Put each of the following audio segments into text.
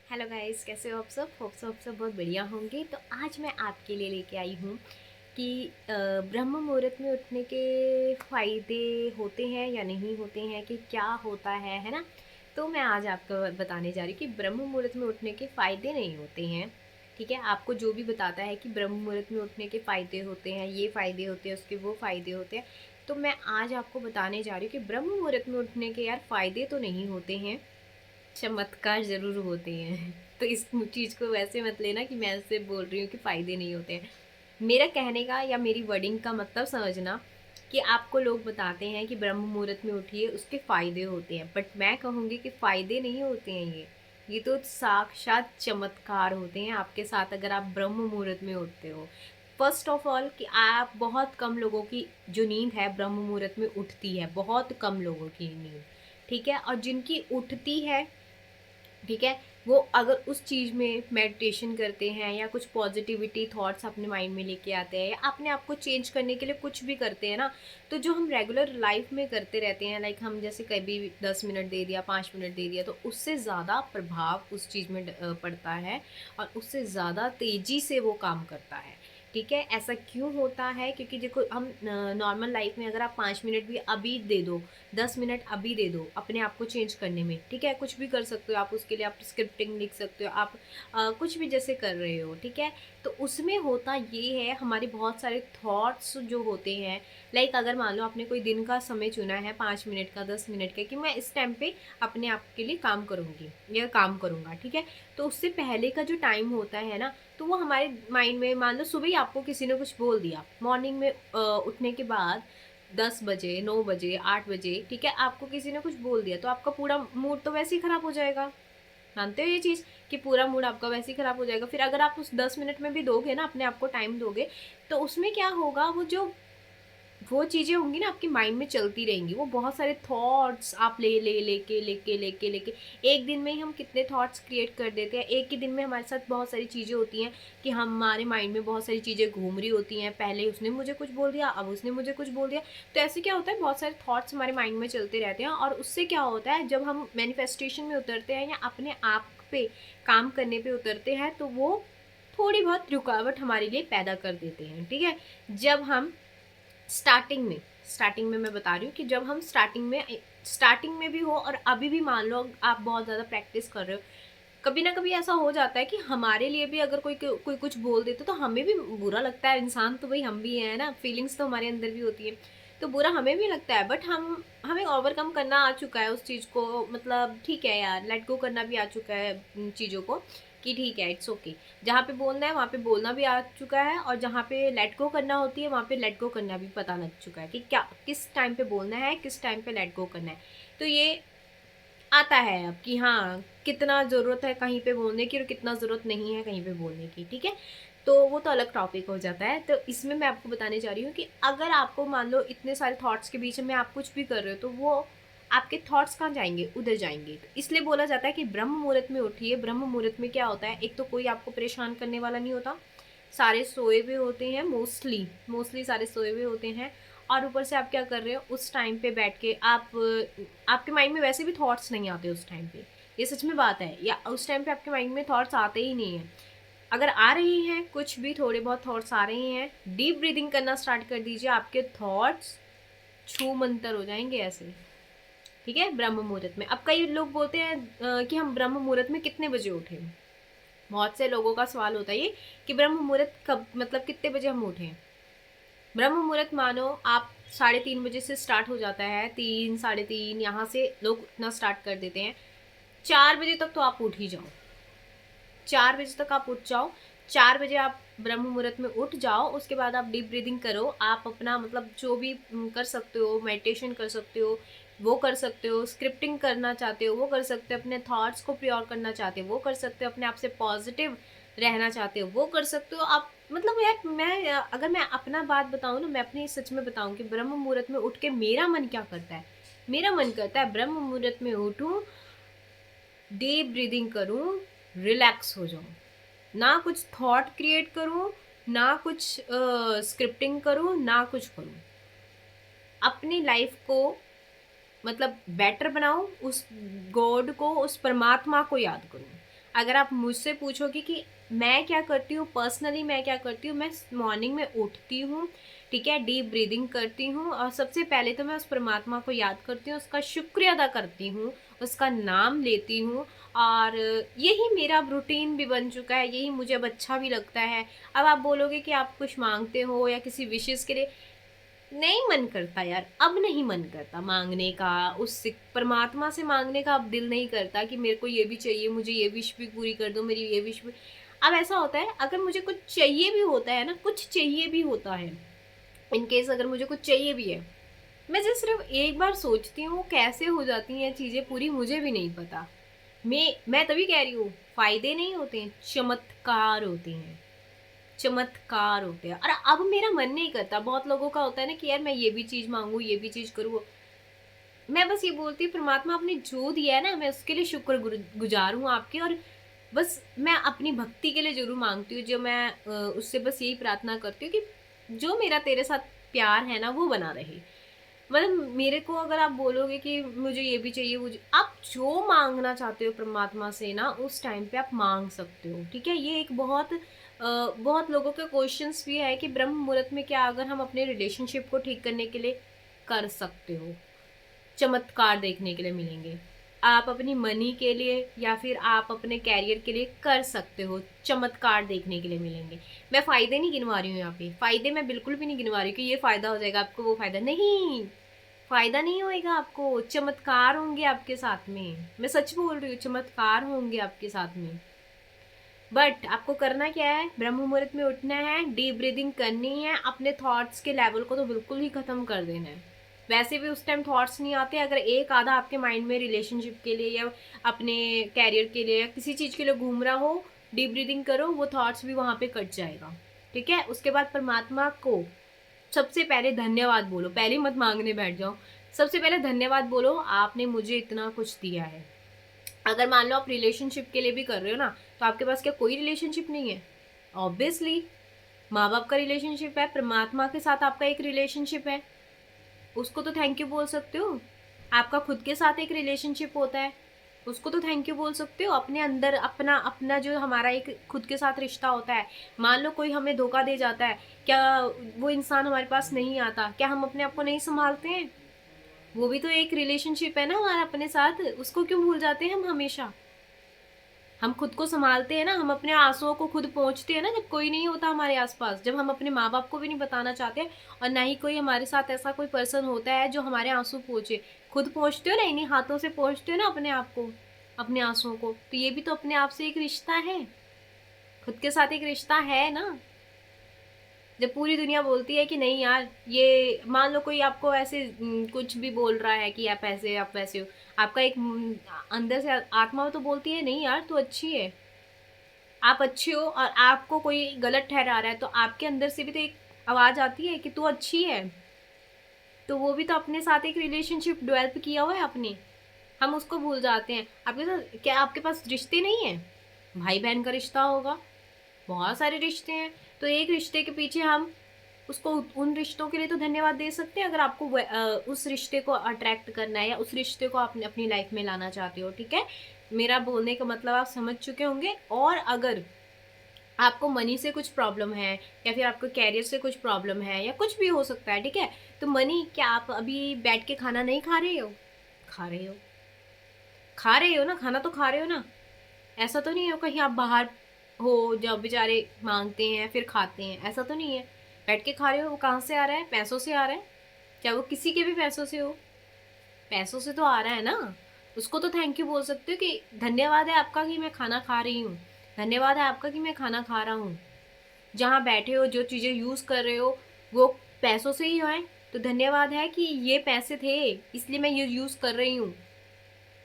Hello guys, कैसे हो आप सब? होप सब बहुत बढ़िया होंगे। तो आज मैं आपके लिए लेके आई हूँ कि ब्रह्म मुहूर्त में उठने के फ़ायदे होते हैं या नहीं होते हैं, कि क्या होता है ना। तो मैं आज आपको बताने जा रही हूँ कि ब्रह्म मुहूर्त में उठने के फ़ायदे नहीं होते हैं। ठीक है, आपको जो भी बताता है कि ब्रह्म मुहूर्त में उठने के फ़ायदे होते हैं, ये फ़ायदे होते हैं, उसके वो फ़ायदे होते हैं, तो मैं आज आपको बताने जा रही हूँ कि ब्रह्म मुहूर्त में उठने के यार फ़ायदे तो नहीं होते हैं, चमत्कार ज़रूर होते हैं। तो इस चीज़ को वैसे मत लेना कि मैं ऐसे बोल रही हूँ कि फ़ायदे नहीं होते हैं। मेरा कहने का या मेरी वर्डिंग का मतलब समझना कि आपको लोग बताते हैं कि ब्रह्म मुहूर्त में उठिए, उसके फ़ायदे होते हैं, बट मैं कहूँगी कि फ़ायदे नहीं होते हैं ये तो साक्षात चमत्कार होते हैं आपके साथ अगर आप ब्रह्म मुहूर्त में उठते हो। फर्स्ट ऑफ ऑल कि आप बहुत कम लोगों की जो नींद है ब्रह्म मुहूर्त में उठती है, बहुत कम लोगों की नींद। ठीक है, और जिनकी उठती है, ठीक है, वो अगर उस चीज़ में मेडिटेशन करते हैं या कुछ पॉजिटिविटी थॉट्स अपने माइंड में लेके आते हैं या अपने आप को चेंज करने के लिए कुछ भी करते हैं ना, तो जो हम रेगुलर लाइफ में करते रहते हैं, लाइक हम जैसे कभी 10 मिनट दे दिया, 5 मिनट दे दिया, तो उससे ज़्यादा प्रभाव उस चीज़ में पड़ता है और उससे ज़्यादा तेज़ी से वो काम करता है। ठीक है, ऐसा क्यों होता है? क्योंकि देखो, हम नॉर्मल लाइफ में अगर आप 5 मिनट भी अभी दे दो, 10 मिनट अभी दे दो अपने आप को चेंज करने में, ठीक है, कुछ भी कर सकते हो आप उसके लिए, आप स्क्रिप्टिंग लिख सकते हो, आप कुछ भी जैसे कर रहे हो, ठीक है। तो उसमें होता ये है, हमारे बहुत सारे थॉट्स जो होते हैं, लाइक अगर मान लो आपने कोई दिन का समय चुना है, 5 मिनट का, 10 मिनट का, कि मैं इस टाइम पे अपने आप के लिए काम करूँगी या काम करूँगा, ठीक है। तो उससे पहले का जो टाइम होता है ना, तो वो हमारे माइंड में, मान लो सुबह ही आपको किसी ने कुछ बोल दिया, मॉर्निंग में उठने के बाद 10 बजे, 9 बजे, 8 बजे, ठीक है, आपको किसी ने कुछ बोल दिया, तो आपका पूरा मूड तो वैसे ही खराब हो जाएगा। मानते हो ये चीज़ कि पूरा मूड आपका वैसे ही खराब हो जाएगा। फिर अगर आप उस 10 मिनट में भी दोगे ना, अपने आप को टाइम दोगे, तो उसमें क्या होगा, वो चीज़ें होंगी ना आपके माइंड में चलती रहेंगी, वो बहुत सारे थॉट्स आप ले ले लेके लेके लेके लेके एक दिन में ही हम कितने थॉट्स क्रिएट कर देते हैं। एक ही दिन में हमारे साथ बहुत सारी चीज़ें होती हैं कि हमारे माइंड में बहुत सारी चीज़ें घूम रही होती हैं, पहले उसने मुझे कुछ बोल दिया, अब उसने मुझे कुछ बोल दिया। तो ऐसे क्या होता है, बहुत सारे थॉट्स हमारे माइंड में चलते रहते हैं, और उससे क्या होता है, जब हम मैनिफेस्टेशन में उतरते हैं या अपने आप पे काम करने पे उतरते हैं, तो वो थोड़ी बहुत रुकावट हमारे लिए पैदा कर देते हैं। ठीक है, जब हम स्टार्टिंग में मैं बता रही हूँ कि जब हम स्टार्टिंग में भी हो, और अभी भी मान लो आप बहुत ज़्यादा प्रैक्टिस कर रहे हो, कभी ना कभी ऐसा हो जाता है कि हमारे लिए भी अगर कोई कोई कुछ बोल देते तो हमें भी बुरा लगता है। इंसान तो भाई हम भी हैं ना, फीलिंग्स तो हमारे अंदर भी होती है, तो बुरा हमें भी लगता है, बट हमें ओवरकम करना आ चुका है उस चीज़ को, मतलब ठीक है यार, लेट गो करना भी आ चुका है चीज़ों को, कि ठीक है, इट्स ओके। जहाँ पे बोलना है वहाँ पे बोलना भी आ चुका है, और जहाँ पे लेट गो करना होती है वहाँ पे लेट गो करना भी पता लग चुका है कि क्या, किस टाइम पे बोलना है, किस टाइम पे लेट गो करना है। तो ये आता है अब कि हाँ, कितना ज़रूरत है कहीं पे बोलने की और कितना ज़रूरत नहीं है कहीं पे बोलने की, ठीक है? तो वो तो अलग टॉपिक हो जाता है। तो इसमें मैं आपको बताने जा रही हूँ कि अगर आपको मान लो इतने सारे थॉट्स के बीच में आप कुछ भी कर रहे हो, तो वो आपके थॉट्स कहाँ जाएँगे? उधर जाएँगे। तो इसलिए बोला जाता है कि ब्रह्म मुहूर्त में उठिए। ब्रह्म मुहूर्त में क्या होता है, एक तो कोई आपको परेशान करने वाला नहीं होता, सारे सोए हुए होते हैं, मोस्टली मोस्टली सारे सोए हुए होते हैं, और ऊपर से आप क्या कर रहे हो, उस टाइम पे बैठ के आपके माइंड में वैसे भी थॉट्स नहीं आते उस टाइम पे, ये सच में बात है, या उस टाइम पे आपके माइंड में थॉट्स आते ही नहीं हैं। अगर आ रही हैं, कुछ भी थोड़े बहुत थॉट्स आ रहे हैं, डीप ब्रीदिंग करना स्टार्ट कर दीजिए, आपके थॉट्स छू मंतर हो जाएंगे ऐसे। ठीक है, ब्रह्म मुहूर्त में। अब कई लोग बोलते हैं कि हम ब्रह्म मुहूर्त में कितने बजे उठें। बहुत से लोगों का सवाल होता है ये कि ब्रह्म मुहूर्त कब, मतलब कितने बजे हम उठें। ब्रह्म मुहूर्त मानो आप 3:30 बजे से स्टार्ट हो जाता है, 3 3:30 यहाँ से लोग उठना स्टार्ट कर देते हैं। 4 बजे तक तो आप उठ ही जाओ, 4 बजे तक आप उठ जाओ, 4 बजे आप ब्रह्म मुहूर्त में उठ जाओ। उसके बाद आप डीप ब्रीदिंग करो, आप अपना मतलब जो भी कर सकते हो, मेडिटेशन कर सकते हो, वो कर सकते हो, स्क्रिप्टिंग करना चाहते हो वो कर सकते हो, अपने थॉट्स को प्योर करना चाहते हो वो कर सकते हो, अपने आप से पॉजिटिव रहना चाहते हो वो कर सकते हो आप। मतलब यार, अगर मैं अपना बात बताऊँ ना, मैं अपनी सच में बताऊँ कि ब्रह्म मुहूर्त में उठ के मेरा मन क्या करता है, मेरा मन करता है ब्रह्म मुहूर्त में उठूँ, डीप ब्रीदिंग करूँ, रिलैक्स हो जाऊँ, ना कुछ थॉट क्रिएट करूँ, ना कुछ स्क्रिप्टिंग करूँ, ना कुछ करूँ। अपनी लाइफ को मतलब बेटर बनाऊँ, उस गॉड को, उस परमात्मा को याद करूँ। अगर आप मुझसे पूछोगे कि मैं क्या करती हूँ, पर्सनली मैं क्या करती हूँ, मैं मॉर्निंग में उठती हूँ, ठीक है, डीप ब्रीदिंग करती हूँ और सबसे पहले तो मैं उस परमात्मा को याद करती हूँ, उसका शुक्रिया अदा करती हूँ, उसका नाम लेती हूँ और यही मेरा रूटीन भी बन चुका है, यही मुझे अब अच्छा भी लगता है। अब आप बोलोगे कि आप कुछ मांगते हो या किसी विशेष के लिए, नहीं मन करता यार, अब नहीं मन करता मांगने का, उस परमात्मा से मांगने का अब दिल नहीं करता कि मेरे को ये भी चाहिए, मुझे ये विश भी पूरी कर दो, मेरी ये विश भी। अब ऐसा होता है अगर मुझे कुछ चाहिए भी होता है ना, कुछ चाहिए भी होता है, इन केस अगर मुझे कुछ चाहिए भी है, मैं जस्ट सिर्फ एक बार सोचती हूँ कैसे हो जाती हैं चीज़ें पूरी, मुझे भी नहीं पता। मैं तभी कह रही हूँ, फायदे नहीं होते हैं, चमत्कार होते हैं, चमत्कार होते हैं। और अब मेरा मन नहीं करता, बहुत लोगों का होता है ना कि यार मैं ये भी चीज़ मांगू, ये भी चीज़ करूँ। मैं बस ये बोलती हूँ परमात्मा आपने जो दिया है ना, मैं उसके लिए शुक्र गुजार हूँ आपकी। और बस मैं अपनी भक्ति के लिए जरूर मांगती हूँ, जो मैं उससे बस यही प्रार्थना करती हूँ कि जो मेरा तेरे साथ प्यार है ना वो बना रहे। मतलब मेरे को अगर आप बोलोगे कि मुझे ये भी चाहिए, मुझे आप जो मांगना चाहते हो परमात्मा से ना, उस टाइम पे आप मांग सकते हो, ठीक है। ये एक बहुत लोगों के क्वेश्चंस भी है कि ब्रह्म मुहूर्त में क्या अगर हम अपने रिलेशनशिप को ठीक करने के लिए कर सकते हो, चमत्कार देखने के लिए मिलेंगे। आप अपनी मनी के लिए या फिर आप अपने कैरियर के लिए कर सकते हो, चमत्कार देखने के लिए मिलेंगे। मैं फायदे नहीं गिनवा रही हूँ यहाँ पे, फायदे मैं बिल्कुल भी नहीं गिनवा रही हूँ कि ये फायदा हो जाएगा आपको, वो फायदा नहीं, फायदा नहीं होएगा आपको, चमत्कार होंगे आपके साथ में, मैं सच बोल रही हूँ, चमत्कार होंगे आपके साथ में। बट आपको करना क्या है, ब्रह्म मुहूर्त में उठना है, डीप ब्रीदिंग करनी है, अपने थॉट्स के लेवल को तो बिल्कुल ही खत्म कर देना है। वैसे भी उस टाइम थॉट्स नहीं आते, अगर एक आधा आपके माइंड में रिलेशनशिप के लिए या अपने कैरियर के लिए या किसी चीज़ के लिए घूम रहा हो, डीप ब्रीदिंग करो, वो थॉट्स भी वहाँ पे कट जाएगा, ठीक है। उसके बाद परमात्मा को सबसे पहले धन्यवाद बोलो, पहले मत मांगने बैठ जाओ, सबसे पहले धन्यवाद बोलो, आपने मुझे इतना कुछ दिया है। अगर मान लो आप रिलेशनशिप के लिए भी कर रहे हो ना, तो आपके पास क्या कोई रिलेशनशिप नहीं है? ऑब्वियसली माँ बाप का रिलेशनशिप है, परमात्मा के साथ आपका एक रिलेशनशिप है, उसको तो थैंक यू बोल सकते हो। आपका खुद के साथ एक रिलेशनशिप होता है, उसको तो थैंक यू बोल सकते हो। अपने अंदर अपना अपना जो हमारा एक खुद के साथ रिश्ता होता है, मान लो कोई हमें धोखा दे जाता है, क्या वो इंसान हमारे पास नहीं आता, क्या हम अपने आप को नहीं संभालते हैं? वो भी तो एक रिलेशनशिप है ना हमारा अपने साथ, उसको क्यों भूल जाते हैं हम हमेशा? हम खुद को संभालते हैं ना, हम अपने आंसुओं को खुद पोंछते हैं ना, जब कोई नहीं होता हमारे आसपास, जब हम अपने माँ बाप को भी नहीं बताना चाहते और ना ही कोई हमारे साथ ऐसा कोई पर्सन होता है जो हमारे आंसू पोंछे। खुद पोंछते हो ना, इन्हीं हाथों से पोंछते हो ना अपने आप को, अपने आंसुओं को, तो ये भी तो अपने आप से एक रिश्ता है, खुद के साथ एक रिश्ता है ना। जब पूरी दुनिया बोलती है कि नहीं यार, ये मान लो कोई आपको ऐसे कुछ भी बोल रहा है कि आप ऐसे आप वैसे हो, आपका एक अंदर से आत्मा तो बोलती है नहीं यार तू अच्छी है, आप अच्छे हो, और आपको कोई गलत ठहरा रहा है तो आपके अंदर से भी तो एक आवाज आती है कि तू अच्छी है। तो वो भी तो अपने साथ एक रिलेशनशिप डेवलप किया हुआ है अपने, हम उसको भूल जाते हैं। आपके साथ क्या, आपके पास रिश्ते नहीं है? भाई बहन का रिश्ता होगा, बहुत सारे रिश्ते हैं, तो एक रिश्ते के पीछे हम उसको उन रिश्तों के लिए तो धन्यवाद दे सकते हैं, अगर आपको उस रिश्ते को अट्रैक्ट करना है या उस रिश्ते को आपने अपनी लाइफ में लाना चाहते हो, ठीक है। मेरा बोलने का मतलब आप समझ चुके होंगे। और अगर आपको मनी से कुछ प्रॉब्लम है या फिर आपको कैरियर से कुछ प्रॉब्लम है या कुछ भी हो सकता है, ठीक है, तो मनी क्या आप अभी बैठ के खाना नहीं खा रहे हो? खा रहे हो, खा रहे हो ना, खाना तो खा रहे हो ना। ऐसा तो नहीं है कहीं आप बाहर हो जब बेचारे मांगते हैं फिर खाते हैं, ऐसा तो नहीं है। बैठ के खा रहे हो, वो कहाँ से आ रहा है? पैसों से आ रहा है, चाहे वो किसी के भी पैसों से हो, पैसों से तो आ रहा है ना। उसको तो थैंक यू बोल सकते हो कि धन्यवाद है आपका कि मैं खाना खा रही हूँ, धन्यवाद है आपका कि मैं खाना खा रहा हूँ। जहाँ बैठे हो, जो चीज़ें यूज़ कर रहे हो, वो पैसों से ही है, तो धन्यवाद है कि ये पैसे थे इसलिए मैं ये यूज़ कर रही हूँ।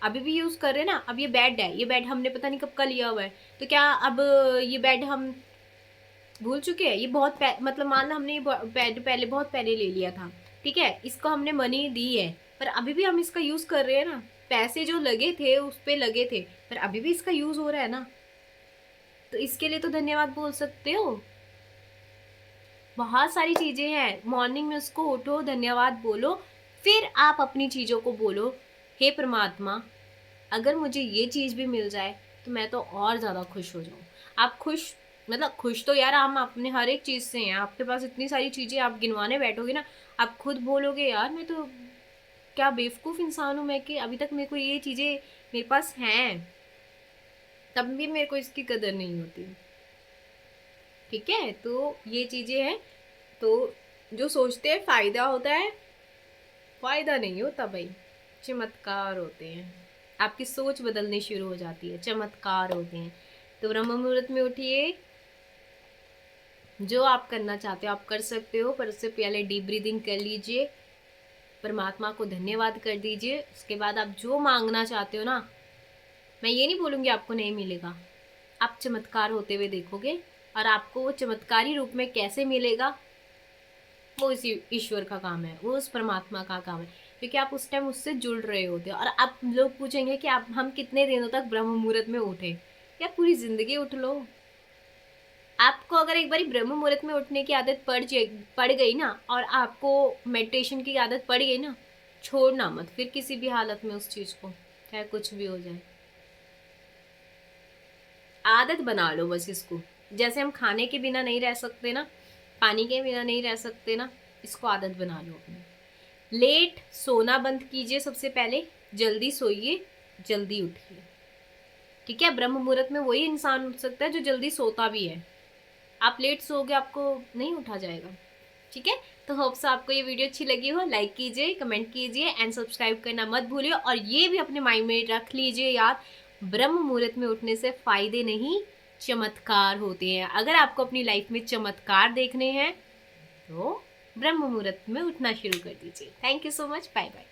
अभी भी यूज़ कर रहे हैं ना। अब ये बेड है, ये बेड हमने पता नहीं कब का लिया हुआ है, तो क्या अब ये बेड हम भूल चुके हैं? ये बहुत मतलब मान लो हमने ये बेड पहले बहुत पहले ले लिया था, ठीक है, इसको हमने मनी दी है, पर अभी भी हम इसका यूज़ कर रहे हैं ना। पैसे जो लगे थे उस पे लगे थे, पर अभी भी इसका यूज़ हो रहा है ना, तो इसके लिए तो धन्यवाद बोल सकते हो। बहुत सारी चीज़ें हैं, मॉर्निंग में उसको उठो, धन्यवाद बोलो, फिर आप अपनी चीज़ों को बोलो, हे परमात्मा, अगर मुझे ये चीज़ भी मिल जाए तो मैं तो और ज़्यादा खुश हो जाऊँ। आप खुश, मतलब खुश तो यार हम अपने हर एक चीज़ से हैं। आपके पास इतनी सारी चीज़ें, आप गिनवाने बैठोगे ना, आप खुद बोलोगे यार मैं तो क्या बेवकूफ़ इंसान हूँ मैं कि अभी तक मेरे को ये चीज़ें मेरे पास हैं, तब भी मेरे को इसकी कदर नहीं होती। ठीक है, तो ये चीज़ें हैं। तो जो सोचते हैं फ़ायदा होता है, फ़ायदा नहीं होता भाई, चमत्कार होते हैं। आपकी सोच बदलनी शुरू हो जाती है, चमत्कार होते हैं। तो ब्रह्म मुहूर्त में उठिए, जो आप करना चाहते हो आप कर सकते हो, पर उससे पहले डीप ब्रीदिंग कर लीजिए, परमात्मा को धन्यवाद कर दीजिए। उसके बाद आप जो मांगना चाहते हो ना, मैं ये नहीं बोलूँगी आपको नहीं मिलेगा, आप चमत्कार होते हुए देखोगे। और आपको वो चमत्कारी रूप में कैसे मिलेगा, वो इसी ईश्वर का काम है, वो उस परमात्मा का काम है, क्योंकि आप उस टाइम उससे जुड़ रहे होते हो। और आप लोग पूछेंगे कि आप हम कितने दिनों तक ब्रह्म मुहूर्त में उठे, या पूरी जिंदगी उठ लो। आपको अगर एक बार ब्रह्म मुहूर्त में उठने की आदत पड़ गई ना, और आपको मेडिटेशन की आदत पड़ गई ना, छोड़ना मत फिर किसी भी हालत में उस चीज को, चाहे कुछ भी हो जाए। आदत बना लो बस इसको। जैसे हम खाने के बिना नहीं रह सकते ना, पानी के बिना नहीं रह सकते ना, इसको आदत बना लो अपनी। लेट सोना बंद कीजिए सबसे पहले, जल्दी सोइए, जल्दी उठिए। ठीक है, ब्रह्म मुहूर्त में वही इंसान उठ सकता है जो जल्दी सोता भी है। आप लेट सोओगे, आपको नहीं उठा जाएगा। ठीक है, तो होप्स आपको ये वीडियो अच्छी लगी हो। लाइक कीजिए, कमेंट कीजिए एंड सब्सक्राइब करना मत भूलिए। और ये भी अपने माइंड में रख लीजिए याद, ब्रह्म मुहूर्त में उठने से फायदे नहीं, चमत्कार होते हैं। अगर आपको अपनी लाइफ में चमत्कार देखने हैं तो ब्रह्म मुहूर्त में उठना शुरू कर दीजिए। Thank you so much, bye bye.